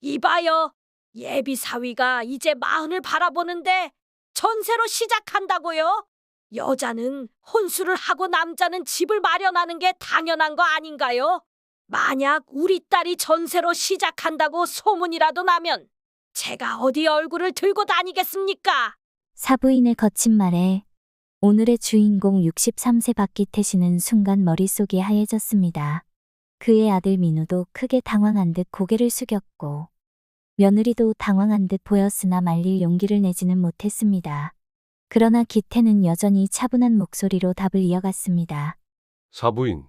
이봐요. 예비 사위가 이제 마흔을 바라보는데 전세로 시작한다고요? 여자는 혼수를 하고 남자는 집을 마련하는 게 당연한 거 아닌가요? 만약 우리 딸이 전세로 시작한다고 소문이라도 나면 제가 어디 얼굴을 들고 다니겠습니까? 사부인의 거친 말에 오늘의 주인공 63세 박기태 씨는 순간 머릿속이 하얘졌습니다. 그의 아들 민우도 크게 당황한 듯 고개를 숙였고 며느리도 당황한 듯 보였으나 말릴 용기를 내지는 못했습니다. 그러나 기태는 여전히 차분한 목소리로 답을 이어갔습니다. 사부인,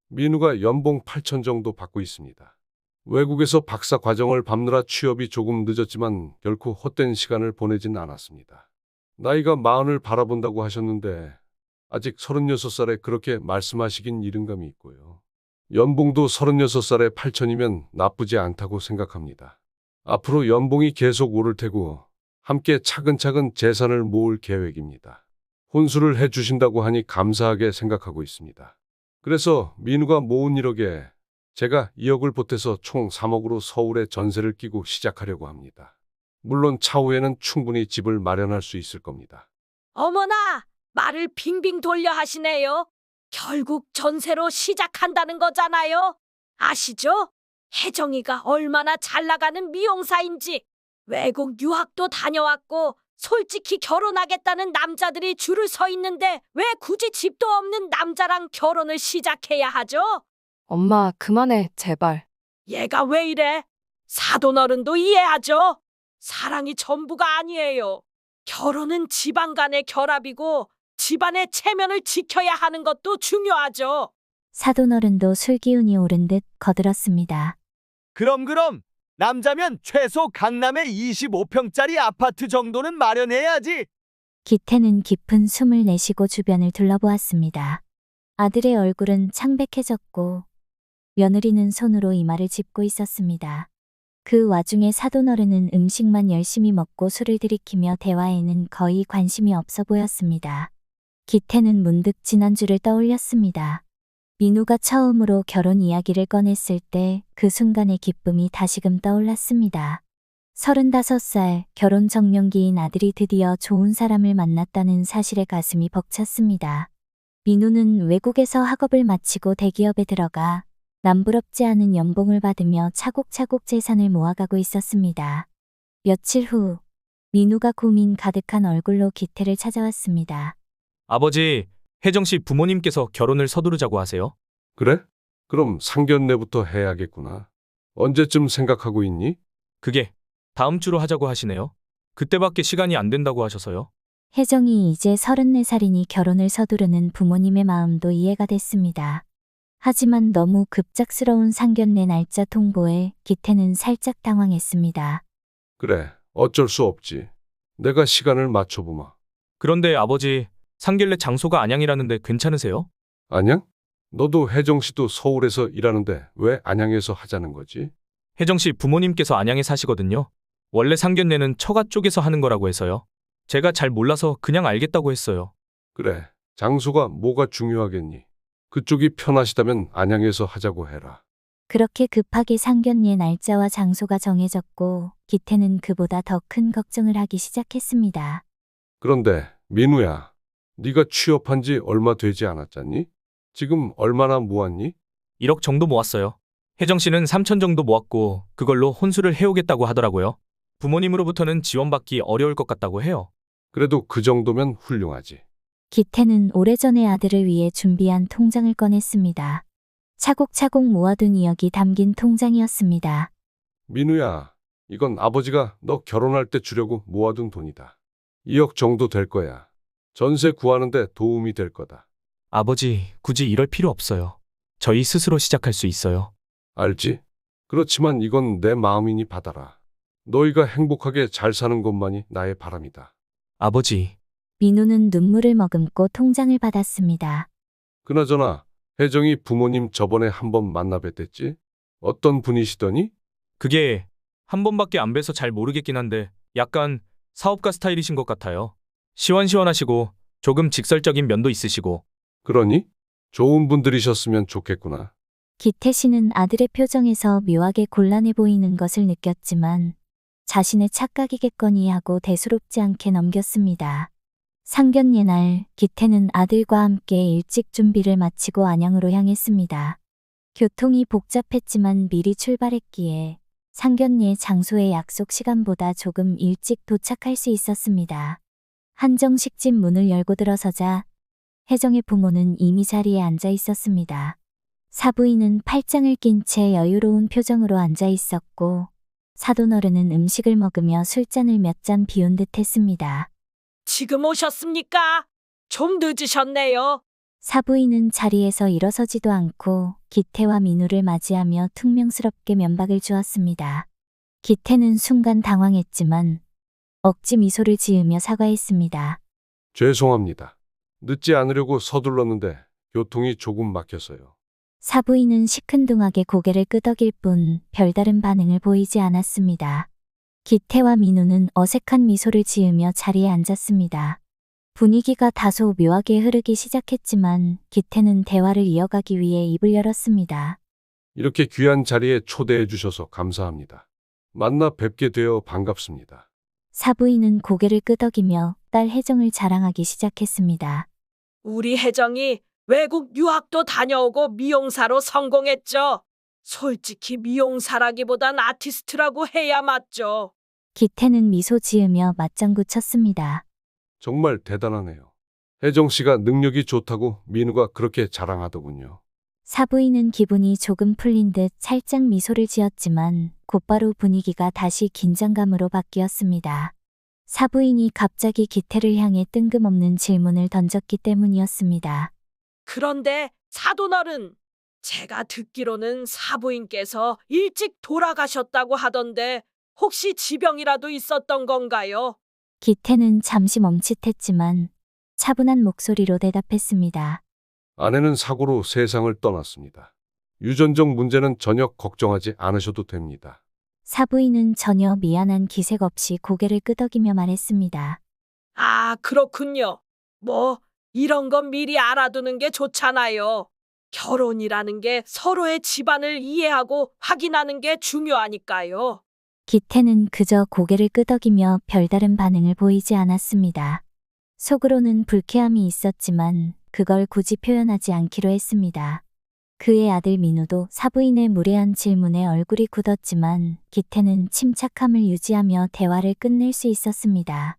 민우가 연봉 8천 정도 받고 있습니다. 외국에서 박사 과정을 밟느라 취업이 조금 늦었지만 결코 헛된 시간을 보내진 않았습니다. 나이가 마흔을 바라본다고 하셨는데 아직 36살에 그렇게 말씀하시긴 이른 감이 있고요. 연봉도 36살에 8천이면 나쁘지 않다고 생각합니다. 앞으로 연봉이 계속 오를 테고 함께 차근차근 재산을 모을 계획입니다. 혼수를 해주신다고 하니 감사하게 생각하고 있습니다. 그래서 민우가 모은 1억에 제가 2억을 보태서 총 3억으로 서울에 전세를 끼고 시작하려고 합니다. 물론 차후에는 충분히 집을 마련할 수 있을 겁니다. 어머나, 말을 빙빙 돌려 하시네요. 결국 전세로 시작한다는 거잖아요. 아시죠? 혜정이가 얼마나 잘 나가는 미용사인지. 외국 유학도 다녀왔고 솔직히 결혼하겠다는 남자들이 줄을 서 있는데 왜 굳이 집도 없는 남자랑 결혼을 시작해야 하죠? 엄마, 그만해, 제발. 얘가 왜 이래? 사돈어른도 이해하죠? 사랑이 전부가 아니에요. 결혼은 집안 간의 결합이고 집안의 체면을 지켜야 하는 것도 중요하죠. 사돈어른도 술기운이 오른 듯 거들었습니다. 그럼 남자면 최소 강남에 25평짜리 아파트 정도는 마련해야지. 기태는 깊은 숨을 내쉬고 주변을 둘러보았습니다. 아들의 얼굴은 창백해졌고 며느리는 손으로 이마를 짚고 있었습니다. 그 와중에 사돈어른은 음식만 열심히 먹고 술을 들이키며 대화에는 거의 관심이 없어 보였습니다. 기태는 문득 지난주를 떠올렸습니다. 민우가 처음으로 결혼 이야기를 꺼냈을 때 그 순간의 기쁨이 다시금 떠올랐습니다. 35살 결혼 정년기인 아들이 드디어 좋은 사람을 만났다는 사실에 가슴이 벅찼습니다. 민우는 외국에서 학업을 마치고 대기업에 들어가 남부럽지 않은 연봉을 받으며 차곡차곡 재산을 모아가고 있었습니다. 며칠 후 민우가 고민 가득한 얼굴로 기태를 찾아왔습니다. 아버지, 혜정 씨 부모님께서 결혼을 서두르자고 하세요. 그래? 그럼 상견례부터 해야겠구나. 언제쯤 생각하고 있니? 그게 다음 주로 하자고 하시네요. 그때밖에 시간이 안 된다고 하셔서요. 혜정이 이제 34살이니 결혼을 서두르는 부모님의 마음도 이해가 됐습니다. 하지만 너무 급작스러운 상견례 날짜 통보에 기태는 살짝 당황했습니다. 그래, 어쩔 수 없지. 내가 시간을 맞춰보마. 그런데 아버지, 상견례 장소가 안양이라는데 괜찮으세요? 안양? 너도 혜정 씨도 서울에서 일하는데 왜 안양에서 하자는 거지? 혜정 씨 부모님께서 안양에 사시거든요. 원래 상견례는 처가 쪽에서 하는 거라고 해서요. 제가 잘 몰라서 그냥 알겠다고 했어요. 그래, 장소가 뭐가 중요하겠니? 그쪽이 편하시다면 안양에서 하자고 해라. 그렇게 급하게 상견례 날짜와 장소가 정해졌고 기태는 그보다 더 큰 걱정을 하기 시작했습니다. 그런데 민우야, 네가 취업한 지 얼마 되지 않았잖니? 지금 얼마나 모았니? 1억 정도 모았어요. 혜정 씨는 3천 정도 모았고 그걸로 혼수를 해오겠다고 하더라고요. 부모님으로부터는 지원받기 어려울 것 같다고 해요. 그래도 그 정도면 훌륭하지. 기태는 오래전에 아들을 위해 준비한 통장을 꺼냈습니다. 차곡차곡 모아둔 2억이 담긴 통장이었습니다. 민우야, 이건 아버지가 너 결혼할 때 주려고 모아둔 돈이다. 2억 정도 될 거야. 전세 구하는데 도움이 될 거다. 아버지, 굳이 이럴 필요 없어요. 저희 스스로 시작할 수 있어요. 알지? 그렇지만 이건 내 마음이니 받아라. 너희가 행복하게 잘 사는 것만이 나의 바람이다. 아버지, 민우는 눈물을 머금고 통장을 받았습니다. 그나저나 혜정이 부모님 저번에 한번 만나 뵀댔지? 어떤 분이시더니? 그게 한 번밖에 안 뵈서 잘 모르겠긴 한데 약간 사업가 스타일이신 것 같아요. 시원시원하시고 조금 직설적인 면도 있으시고. 그러니? 좋은 분들이셨으면 좋겠구나. 기태 씨는 아들의 표정에서 묘하게 곤란해 보이는 것을 느꼈지만 자신의 착각이겠거니 하고 대수롭지 않게 넘겼습니다. 상견례 날 기태는 아들과 함께 일찍 준비를 마치고 안양으로 향했습니다. 교통이 복잡했지만 미리 출발했기에 상견례 장소의 약속 시간보다 조금 일찍 도착할 수 있었습니다. 한정식집 문을 열고 들어서자 혜정의 부모는 이미 자리에 앉아 있었습니다. 사부인은 팔짱을 낀 채 여유로운 표정으로 앉아 있었고 사돈어른은 음식을 먹으며 술잔을 몇 잔 비운 듯 했습니다. 지금 오셨습니까? 좀 늦으셨네요. 사부인은 자리에서 일어서지도 않고 기태와 민우를 맞이하며 퉁명스럽게 면박을 주었습니다. 기태는 순간 당황했지만 억지 미소를 지으며 사과했습니다. 죄송합니다. 늦지 않으려고 서둘렀는데 교통이 조금 막혀서요. 사부인은 시큰둥하게 고개를 끄덕일 뿐 별다른 반응을 보이지 않았습니다. 기태와 민우는 어색한 미소를 지으며 자리에 앉았습니다. 분위기가 다소 묘하게 흐르기 시작했지만 기태는 대화를 이어가기 위해 입을 열었습니다. 이렇게 귀한 자리에 초대해 주셔서 감사합니다. 만나 뵙게 되어 반갑습니다. 사부인은 고개를 끄덕이며 딸 혜정을 자랑하기 시작했습니다. 우리 혜정이 외국 유학도 다녀오고 미용사로 성공했죠. 솔직히 미용사라기보단 아티스트라고 해야 맞죠. 기태는 미소 지으며 맞장구 쳤습니다. 정말 대단하네요. 혜정 씨가 능력이 좋다고 민우가 그렇게 자랑하더군요. 사부인은 기분이 조금 풀린 듯 살짝 미소를 지었지만 곧바로 분위기가 다시 긴장감으로 바뀌었습니다. 사부인이 갑자기 기태를 향해 뜬금없는 질문을 던졌기 때문이었습니다. 그런데 사돈어른, 제가 듣기로는 사부인께서 일찍 돌아가셨다고 하던데 혹시 지병이라도 있었던 건가요? 기태는 잠시 멈칫했지만 차분한 목소리로 대답했습니다. 아내는 사고로 세상을 떠났습니다. 유전적 문제는 전혀 걱정하지 않으셔도 됩니다. 사부인은 전혀 미안한 기색 없이 고개를 끄덕이며 말했습니다. 아, 그렇군요. 뭐 이런 건 미리 알아두는 게 좋잖아요. 결혼이라는 게 서로의 집안을 이해하고 확인하는 게 중요하니까요. 기태는 그저 고개를 끄덕이며 별다른 반응을 보이지 않았습니다. 속으로는 불쾌함이 있었지만 그걸 굳이 표현하지 않기로 했습니다. 그의 아들 민우도 사부인의 무례한 질문에 얼굴이 굳었지만 기태는 침착함을 유지하며 대화를 끝낼 수 있었습니다.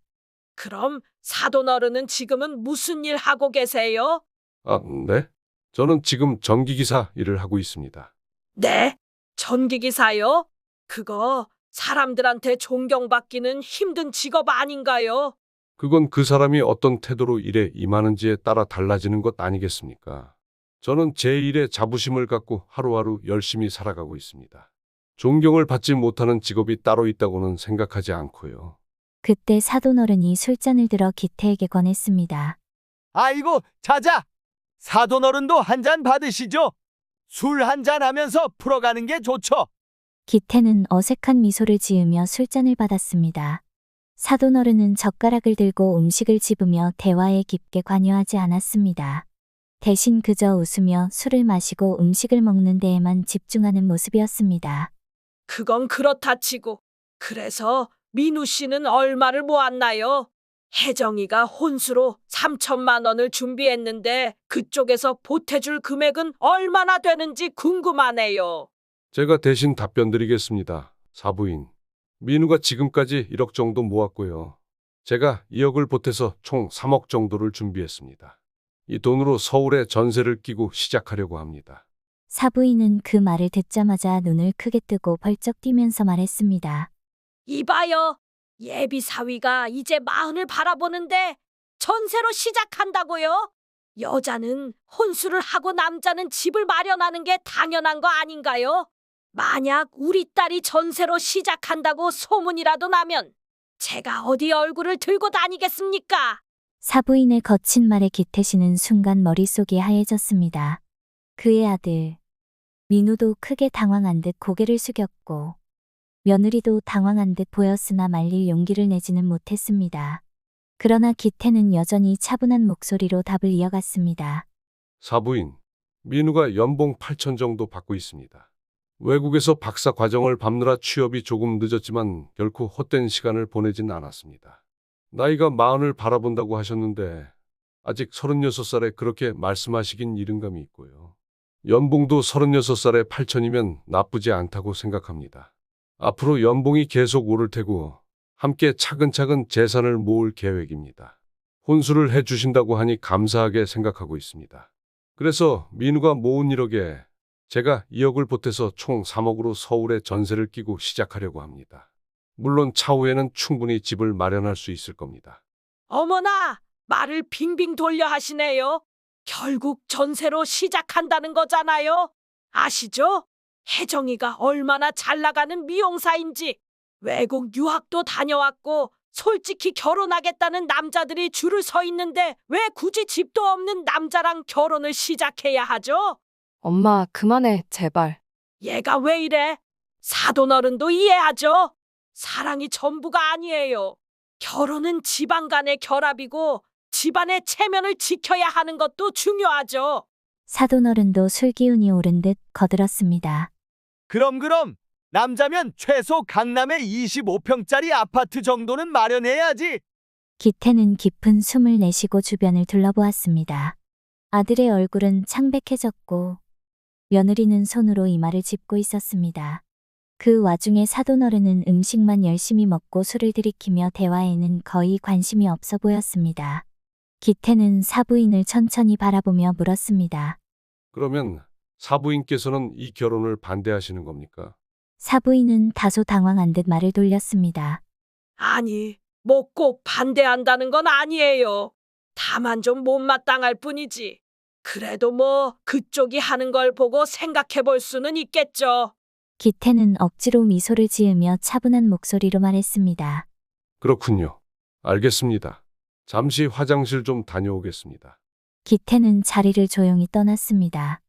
그럼 사돈어른은 지금은 무슨 일 하고 계세요? 아, 네? 저는 지금 전기기사 일을 하고 있습니다. 네, 전기기사요? 그거 사람들한테 존경받기는 힘든 직업 아닌가요? 그건 그 사람이 어떤 태도로 일에 임하는지에 따라 달라지는 것 아니겠습니까? 저는 제 일에 자부심을 갖고 하루하루 열심히 살아가고 있습니다. 존경을 받지 못하는 직업이 따로 있다고는 생각하지 않고요. 그때 사돈어른이 술잔을 들어 기태에게 권했습니다. 아이고, 자자! 사돈어른도 한 잔 받으시죠. 술 한 잔 하면서 풀어가는 게 좋죠. 기태는 어색한 미소를 지으며 술잔을 받았습니다. 사돈어른은 젓가락을 들고 음식을 집으며 대화에 깊게 관여하지 않았습니다. 대신 그저 웃으며 술을 마시고 음식을 먹는 데에만 집중하는 모습이었습니다. 그건 그렇다 치고. 그래서 민우 씨는 얼마를 모았나요? 혜정이가 혼수로 3천만 원을 준비했는데 그쪽에서 보태줄 금액은 얼마나 되는지 궁금하네요. 제가 대신 답변 드리겠습니다. 사부인. 민우가 지금까지 1억 정도 모았고요. 제가 2억을 보태서 총 3억 정도를 준비했습니다. 이 돈으로 서울에 전세를 끼고 시작하려고 합니다. 사부인은 그 말을 듣자마자 눈을 크게 뜨고 벌쩍 뛰면서 말했습니다. 이봐요. 예비 사위가 이제 마흔을 바라보는데 전세로 시작한다고요? 여자는 혼수를 하고 남자는 집을 마련하는 게 당연한 거 아닌가요? 만약 우리 딸이 전세로 시작한다고 소문이라도 나면 제가 어디 얼굴을 들고 다니겠습니까? 사부인의 거친 말에 기태씨는 순간 머릿속이 하얘졌습니다. 그의 아들 민우도 크게 당황한 듯 고개를 숙였고 며느리도 당황한 듯 보였으나 말릴 용기를 내지는 못했습니다. 그러나 기태는 여전히 차분한 목소리로 답을 이어갔습니다. 사부인. 민우가 연봉 8천 정도 받고 있습니다. 외국에서 박사 과정을 밟느라 취업이 조금 늦었지만 결코 헛된 시간을 보내진 않았습니다. 나이가 40을 바라본다고 하셨는데 아직 36살에 그렇게 말씀하시긴 이른 감이 있고요. 연봉도 36살에 8천이면 나쁘지 않다고 생각합니다. 앞으로 연봉이 계속 오를 테고 함께 차근차근 재산을 모을 계획입니다. 혼수를 해주신다고 하니 감사하게 생각하고 있습니다. 그래서 민우가 모은 1억에 제가 2억을 보태서 총 3억으로 서울에 전세를 끼고 시작하려고 합니다. 물론 차후에는 충분히 집을 마련할 수 있을 겁니다. 어머나, 말을 빙빙 돌려 하시네요. 결국 전세로 시작한다는 거잖아요. 아시죠? 혜정이가 얼마나 잘 나가는 미용사인지. 외국 유학도 다녀왔고 솔직히 결혼하겠다는 남자들이 줄을 서 있는데 왜 굳이 집도 없는 남자랑 결혼을 시작해야 하죠? 엄마, 그만해, 제발. 얘가 왜 이래? 사돈어른도 이해하죠? 사랑이 전부가 아니에요. 결혼은 집안 간의 결합이고 집안의 체면을 지켜야 하는 것도 중요하죠. 사돈어른도 술기운이 오른 듯 거들었습니다. 그럼 남자면 최소 강남에 25평짜리 아파트 정도는 마련해야지. 기태는 깊은 숨을 내쉬고 주변을 둘러보았습니다. 아들의 얼굴은 창백해졌고 며느리는 손으로 이마를 짚고 있었습니다. 그 와중에 사돈어른은 음식만 열심히 먹고 술을 들이키며 대화에는 거의 관심이 없어 보였습니다. 기태는 사부인을 천천히 바라보며 물었습니다. 그러면 사부인께서는 이 결혼을 반대하시는 겁니까? 사부인은 다소 당황한 듯 말을 돌렸습니다. 아니, 뭐 꼭 반대한다는 건 아니에요. 다만 좀 못마땅할 뿐이지. 그래도 뭐 그쪽이 하는 걸 보고 생각해 볼 수는 있겠죠. 기태는 억지로 미소를 지으며 차분한 목소리로 말했습니다. 그렇군요. 알겠습니다. 잠시 화장실 좀 다녀오겠습니다. 기태는 자리를 조용히 떠났습니다.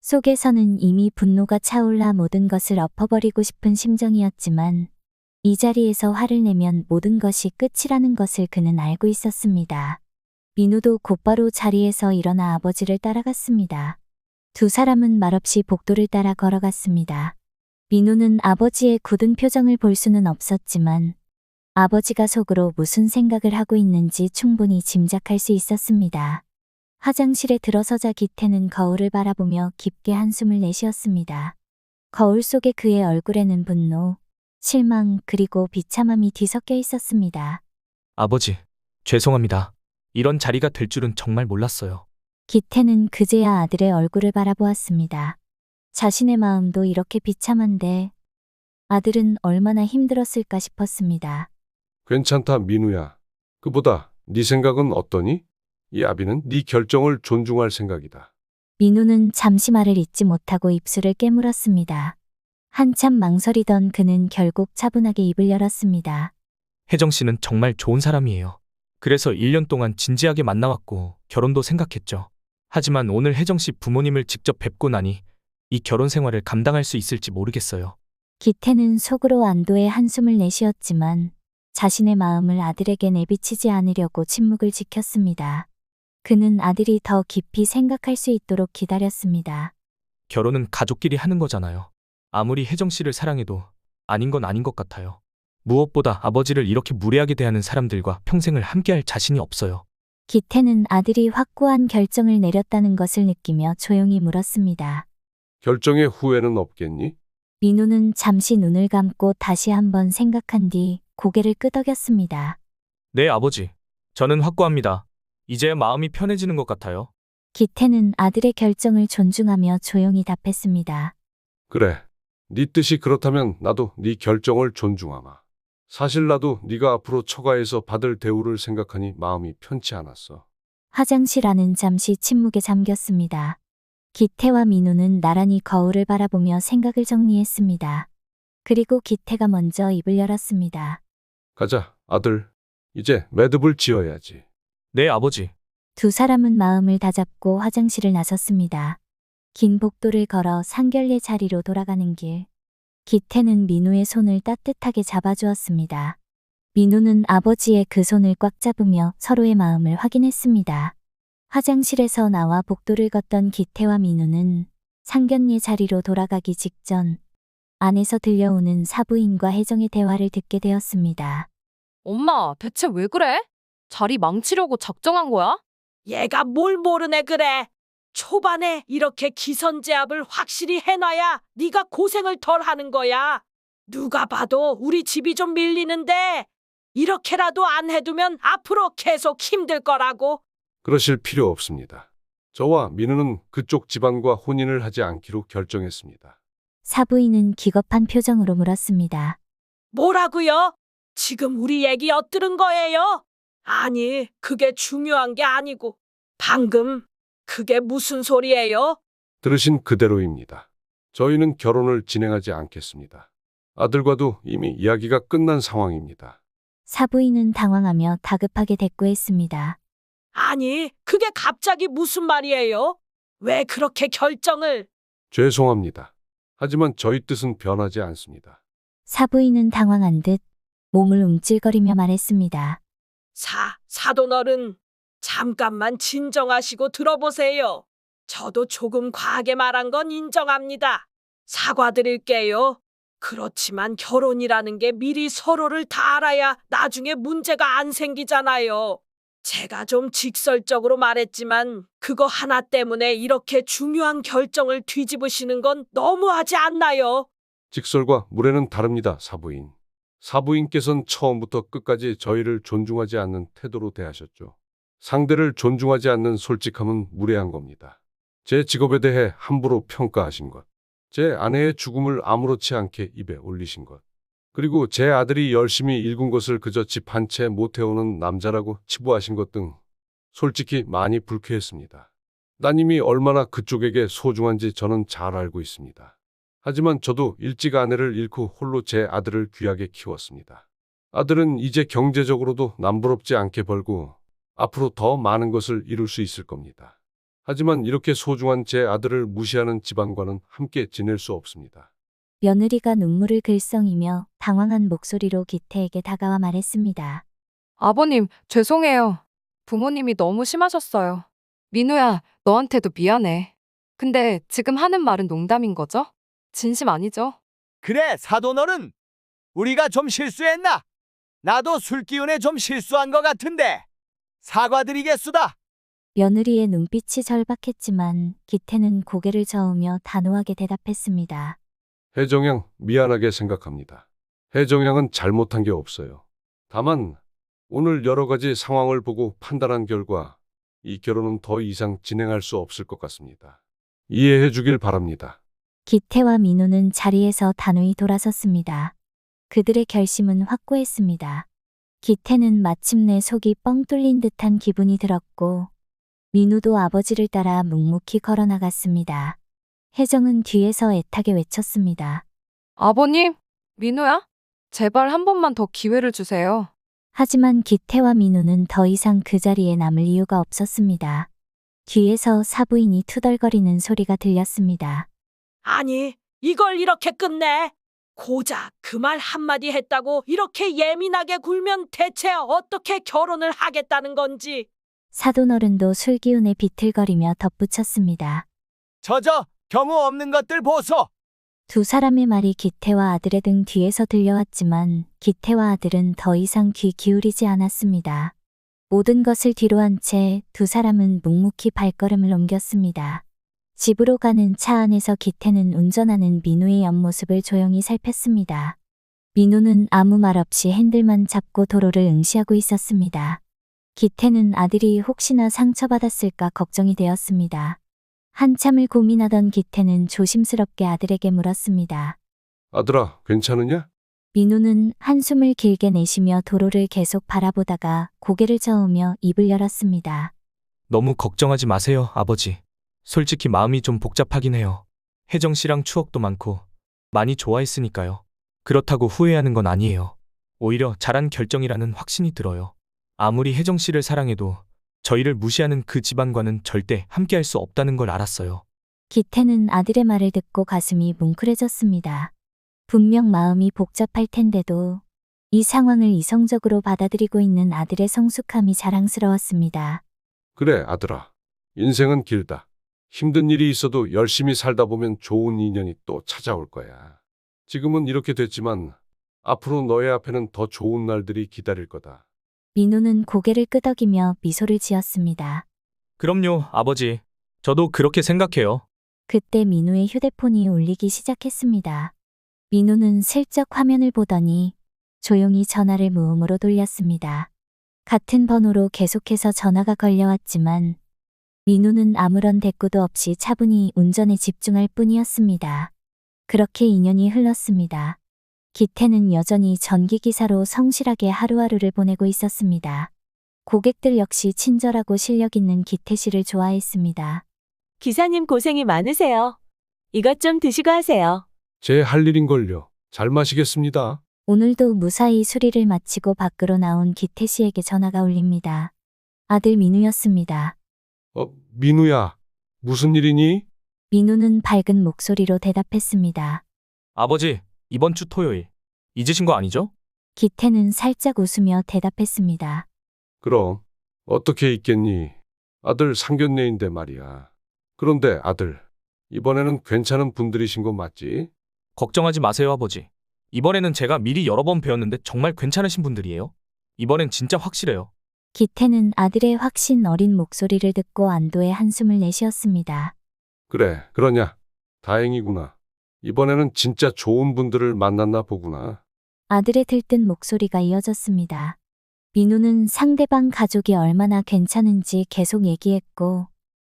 속에서는 이미 분노가 차올라 모든 것을 엎어버리고 싶은 심정이었지만 이 자리에서 화를 내면 모든 것이 끝이라는 것을 그는 알고 있었습니다. 민우도 곧바로 자리에서 일어나 아버지를 따라갔습니다. 두 사람은 말없이 복도를 따라 걸어갔습니다. 민우는 아버지의 굳은 표정을 볼 수는 없었지만 아버지가 속으로 무슨 생각을 하고 있는지 충분히 짐작할 수 있었습니다. 화장실에 들어서자 기태는 거울을 바라보며 깊게 한숨을 내쉬었습니다. 거울 속의 그의 얼굴에는 분노, 실망 그리고 비참함이 뒤섞여 있었습니다. 아버지, 죄송합니다. 이런 자리가 될 줄은 정말 몰랐어요. 기태는 그제야 아들의 얼굴을 바라보았습니다. 자신의 마음도 이렇게 비참한데 아들은 얼마나 힘들었을까 싶었습니다. 괜찮다, 민우야. 그보다 네 생각은 어떠니? 이 아비는 네 결정을 존중할 생각이다. 민우는 잠시 말을 잇지 못하고 입술을 깨물었습니다. 한참 망설이던 그는 결국 차분하게 입을 열었습니다. 혜정 씨는 정말 좋은 사람이에요. 그래서 1년 동안 진지하게 만나왔고 결혼도 생각했죠. 하지만 오늘 혜정 씨 부모님을 직접 뵙고 나니 이 결혼 생활을 감당할 수 있을지 모르겠어요. 기태는 속으로 안도의 한숨을 내쉬었지만 자신의 마음을 아들에게 내비치지 않으려고 침묵을 지켰습니다. 그는 아들이 더 깊이 생각할 수 있도록 기다렸습니다. 결혼은 가족끼리 하는 거잖아요. 아무리 혜정 씨를 사랑해도 아닌 건 아닌 것 같아요. 무엇보다 아버지를 이렇게 무례하게 대하는 사람들과 평생을 함께할 자신이 없어요. 기태는 아들이 확고한 결정을 내렸다는 것을 느끼며 조용히 물었습니다. 결정에 후회는 없겠니? 민우는 잠시 눈을 감고 다시 한번 생각한 뒤 고개를 끄덕였습니다. 네, 아버지. 저는 확고합니다. 이제야 마음이 편해지는 것 같아요. 기태는 아들의 결정을 존중하며 조용히 답했습니다. 그래. 네 뜻이 그렇다면 나도 네 결정을 존중하마. 사실 나도 네가 앞으로 처가에서 받을 대우를 생각하니 마음이 편치 않았어. 화장실 안은 잠시 침묵에 잠겼습니다. 기태와 민우는 나란히 거울을 바라보며 생각을 정리했습니다. 그리고 기태가 먼저 입을 열었습니다. 가자, 아들. 이제 매듭을 지어야지. 네, 아버지. 두 사람은 마음을 다잡고 화장실을 나섰습니다. 긴 복도를 걸어 상결례 자리로 돌아가는 길. 기태는 민우의 손을 따뜻하게 잡아주었습니다. 민우는 아버지의 그 손을 꽉 잡으며 서로의 마음을 확인했습니다. 화장실에서 나와 복도를 걷던 기태와 민우는 상견례 자리로 돌아가기 직전 안에서 들려오는 사부인과 혜정의 대화를 듣게 되었습니다. 엄마, 대체 왜 그래? 자리 망치려고 작정한 거야? 얘가 뭘 모르네 그래. 초반에 이렇게 기선제압을 확실히 해놔야 네가 고생을 덜 하는 거야. 누가 봐도 우리 집이 좀 밀리는데 이렇게라도 안 해두면 앞으로 계속 힘들 거라고. 그러실 필요 없습니다. 저와 민우는 그쪽 집안과 혼인을 하지 않기로 결정했습니다. 사부인은 기겁한 표정으로 물었습니다. 뭐라고요? 지금 우리 얘기 엿들은 거예요? 아니, 그게 중요한 게 아니고 방금 그게 무슨 소리예요? 들으신 그대로입니다. 저희는 결혼을 진행하지 않겠습니다. 아들과도 이미 이야기가 끝난 상황입니다. 사부인은 당황하며 다급하게 대꾸했습니다. 아니, 그게 갑자기 무슨 말이에요? 왜 그렇게 결정을? 죄송합니다. 하지만 저희 뜻은 변하지 않습니다. 사부인은 당황한 듯 몸을 움찔거리며 말했습니다. 사돈어른, 잠깐만 진정하시고 들어보세요. 저도 조금 과하게 말한 건 인정합니다. 사과드릴게요. 그렇지만 결혼이라는 게 미리 서로를 다 알아야 나중에 문제가 안 생기잖아요. 제가 좀 직설적으로 말했지만 그거 하나 때문에 이렇게 중요한 결정을 뒤집으시는 건 너무하지 않나요? 직설과 무례는 다릅니다, 사부인. 사부인께서는 처음부터 끝까지 저희를 존중하지 않는 태도로 대하셨죠. 상대를 존중하지 않는 솔직함은 무례한 겁니다. 제 직업에 대해 함부로 평가하신 것, 제 아내의 죽음을 아무렇지 않게 입에 올리신 것, 그리고 제 아들이 열심히 읽은 것을 그저 집 한 채 못 해오는 남자라고 치부하신 것 등 솔직히 많이 불쾌했습니다. 따님이 얼마나 그쪽에게 소중한지 저는 잘 알고 있습니다. 하지만 저도 일찍 아내를 잃고 홀로 제 아들을 귀하게 키웠습니다. 아들은 이제 경제적으로도 남부럽지 않게 벌고 앞으로 더 많은 것을 이룰 수 있을 겁니다. 하지만 이렇게 소중한 제 아들을 무시하는 집안과는 함께 지낼 수 없습니다. 며느리가 눈물을 글썽이며 당황한 목소리로 기태에게 다가와 말했습니다. 아버님, 죄송해요. 부모님이 너무 심하셨어요. 민우야, 너한테도 미안해. 근데 지금 하는 말은 농담인 거죠? 진심 아니죠? 그래, 사돈어른. 우리가 좀 실수했나? 나도 술 기운에 좀 실수한 것 같은데. 사과드리겠수다. 며느리의 눈빛이 절박했지만 기태는 고개를 저으며 단호하게 대답했습니다. 혜정양, 미안하게 생각합니다. 혜정양은 잘못한 게 없어요. 다만 오늘 여러 가지 상황을 보고 판단한 결과 이 결혼은 더 이상 진행할 수 없을 것 같습니다. 이해해 주길 바랍니다. 기태와 민우는 자리에서 단호히 돌아섰습니다. 그들의 결심은 확고했습니다. 기태는 마침내 속이 뻥 뚫린 듯한 기분이 들었고 민우도 아버지를 따라 묵묵히 걸어나갔습니다. 혜정은 뒤에서 애타게 외쳤습니다. 아버님, 민우야? 제발 한 번만 더 기회를 주세요. 하지만 기태와 민우는 더 이상 그 자리에 남을 이유가 없었습니다. 뒤에서 사부인이 투덜거리는 소리가 들렸습니다. 아니, 이걸 이렇게 끝내? 고작 그 말 한마디 했다고 이렇게 예민하게 굴면 대체 어떻게 결혼을 하겠다는 건지. 사돈어른도 술기운에 비틀거리며 덧붙였습니다. 저저 경우 없는 것들 보소. 두 사람의 말이 기태와 아들의 등 뒤에서 들려왔지만 기태와 아들은 더 이상 귀 기울이지 않았습니다. 모든 것을 뒤로한 채 두 사람은 묵묵히 발걸음을 옮겼습니다. 집으로 가는 차 안에서 기태는 운전하는 민우의 옆모습을 조용히 살폈습니다. 민우는 아무 말 없이 핸들만 잡고 도로를 응시하고 있었습니다. 기태는 아들이 혹시나 상처받았을까 걱정이 되었습니다. 한참을 고민하던 기태는 조심스럽게 아들에게 물었습니다. 아들아, 괜찮으냐? 민우는 한숨을 길게 내쉬며 도로를 계속 바라보다가 고개를 저으며 입을 열었습니다. 너무 걱정하지 마세요, 아버지. 솔직히 마음이 좀 복잡하긴 해요. 혜정 씨랑 추억도 많고 많이 좋아했으니까요. 그렇다고 후회하는 건 아니에요. 오히려 잘한 결정이라는 확신이 들어요. 아무리 혜정 씨를 사랑해도 저희를 무시하는 그 집안과는 절대 함께할 수 없다는 걸 알았어요. 기태는 아들의 말을 듣고 가슴이 뭉클해졌습니다. 분명 마음이 복잡할 텐데도 이 상황을 이성적으로 받아들이고 있는 아들의 성숙함이 자랑스러웠습니다. 그래, 아들아. 인생은 길다. 힘든 일이 있어도 열심히 살다 보면 좋은 인연이 또 찾아올 거야. 지금은 이렇게 됐지만 앞으로 너의 앞에는 더 좋은 날들이 기다릴 거다. 민우는 고개를 끄덕이며 미소를 지었습니다. 그럼요, 아버지. 저도 그렇게 생각해요. 그때 민우의 휴대폰이 울리기 시작했습니다. 민우는 슬쩍 화면을 보더니 조용히 전화를 무음으로 돌렸습니다. 같은 번호로 계속해서 전화가 걸려왔지만 민우는 아무런 대꾸도 없이 차분히 운전에 집중할 뿐이었습니다. 그렇게 2년이 흘렀습니다. 기태는 여전히 전기기사로 성실하게 하루하루를 보내고 있었습니다. 고객들 역시 친절하고 실력 있는 기태 씨를 좋아했습니다. 기사님 고생이 많으세요. 이것 좀 드시고 하세요. 제 할 일인걸요. 잘 마시겠습니다. 오늘도 무사히 수리를 마치고 밖으로 나온 기태 씨에게 전화가 울립니다. 아들 민우였습니다. 민우야. 무슨 일이니? 민우는 밝은 목소리로 대답했습니다. 아버지, 이번 주 토요일. 잊으신 거 아니죠? 기태는 살짝 웃으며 대답했습니다. 그럼 어떻게 있겠니? 아들 상견례인데 말이야. 그런데 아들, 이번에는 괜찮은 분들이신 거 맞지? 걱정하지 마세요, 아버지. 이번에는 제가 미리 여러 번 배웠는데 정말 괜찮으신 분들이에요. 이번엔 진짜 확실해요. 기태는 아들의 확신 어린 목소리를 듣고 안도의 한숨을 내쉬었습니다. 그래, 그러냐? 다행이구나. 이번에는 진짜 좋은 분들을 만났나 보구나. 아들의 들뜬 목소리가 이어졌습니다. 민우는 상대방 가족이 얼마나 괜찮은지 계속 얘기했고,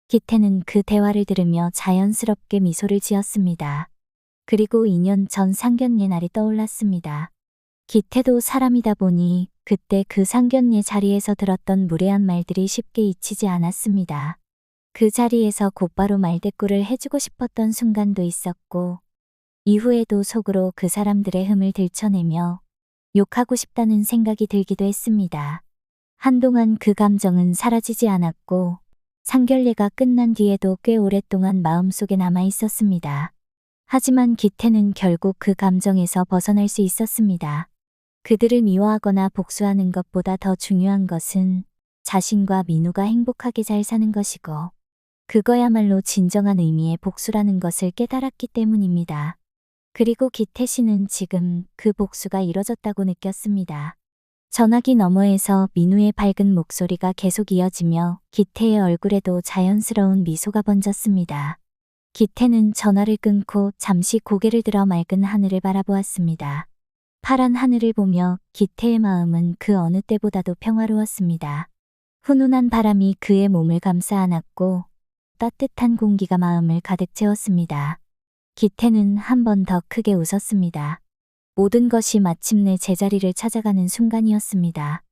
기태는 그 대화를 들으며 자연스럽게 미소를 지었습니다. 그리고 2년 전 상견례 날이 떠올랐습니다. 기태도 사람이다 보니 그때 그 상견례 자리에서 들었던 무례한 말들이 쉽게 잊히지 않았습니다. 그 자리에서 곧바로 말대꾸를 해주고 싶었던 순간도 있었고, 이후에도 속으로 그 사람들의 흠을 들춰내며 욕하고 싶다는 생각이 들기도 했습니다. 한동안 그 감정은 사라지지 않았고, 상견례가 끝난 뒤에도 꽤 오랫동안 마음속에 남아 있었습니다. 하지만 기태는 결국 그 감정에서 벗어날 수 있었습니다. 그들을 미워하거나 복수하는 것보다 더 중요한 것은 자신과 민우가 행복하게 잘 사는 것이고, 그거야말로 진정한 의미의 복수라는 것을 깨달았기 때문입니다. 그리고 기태 씨는 지금 그 복수가 이뤄졌다고 느꼈습니다. 전화기 너머에서 민우의 밝은 목소리가 계속 이어지며 기태의 얼굴에도 자연스러운 미소가 번졌습니다. 기태는 전화를 끊고 잠시 고개를 들어 맑은 하늘을 바라보았습니다. 파란 하늘을 보며 기태의 마음은 그 어느 때보다도 평화로웠습니다. 훈훈한 바람이 그의 몸을 감싸 안았고 따뜻한 공기가 마음을 가득 채웠습니다. 기태는 한 번 더 크게 웃었습니다. 모든 것이 마침내 제자리를 찾아가는 순간이었습니다.